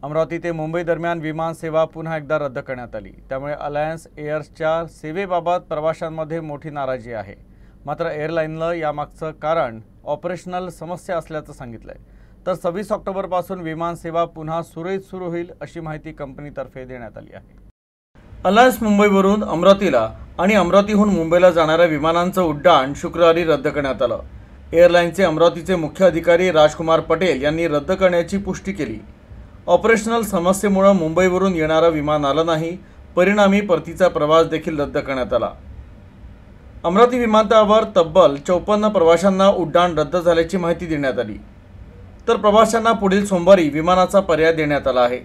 अमरावती ते मुंबई दरम्यान विमान सेवा पुन्हा एकदा रद्द करण्यात आली। त्यामुळे अलायन्स एअर्सच्या सेवेबाबत प्रवाशांमध्ये मोठी नाराजी आहे। मात्र एअरलाईनला यामागचं कारण ऑपरेशनल समस्या असल्याचं सांगितलंय। तर 26 ऑक्टोबरपासून विमान सेवा पुन्हा सुरळीत सुरू होईल अशी माहिती कंपनीतर्फे देण्यात आली आहे। अलायन्स मुंबईवरून अमरावतीला आणि अमरावतीहून मुंबईला जाणाऱ्या विमानांचं उड्डाण शुक्रवारी रद्द करण्यात आलं। एअरलाईनचे अमरावतीचे मुख्य अधिकारी राजकुमार पटेल यांनी रद्द करण्याची पुष्टी केली। ऑपरेशनल समस्येमुळे मुंबईवरून येणारं विमान आलं नाही, परिणामी परतीचा प्रवास देखील रद्द करण्यात आला। अमरावती विमानतळावर तब्बल 54 प्रवाशांना उड्डाण रद्द झाल्याची माहिती देण्यात आली। तर प्रवाशांना पुढील सोमवारी विमानाचा पर्याय देण्यात आला आहे।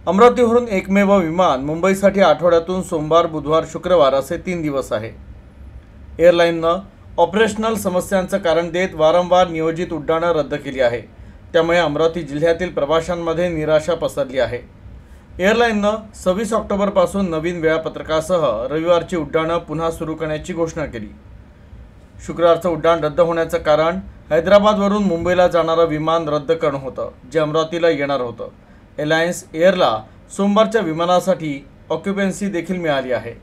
अमरावतीवरून एकमेव विमान मुंबईसाठी आठवड्यातून सोमवार, बुधवार, शुक्रवार असे 3 दिवस आहे। एअरलाईननं ऑपरेशनल समस्यांचं कारण देत वारंवार नियोजित उड्डाणं रद्द केली आहे। त्यामुळे अमरावती जिल्ह्यातील प्रवाशांमध्ये निराशा पसरली आहे। एअरलाईननं 26 ऑक्टोबरपासून नवीन वेळापत्रकासह रविवारची उड्डाणं पुन्हा सुरू करण्याची घोषणा केली। शुक्रवारचं उड्डाण रद्द होण्याचं कारण हैदराबादवरून मुंबईला जाणारं विमान रद्द करणं होतं, जे अमरावतीला येणार होतं। अलायन्स एअरला सोमवारच्या विमानासाठी ऑक्युपन्सी देखील मिळाली आहे।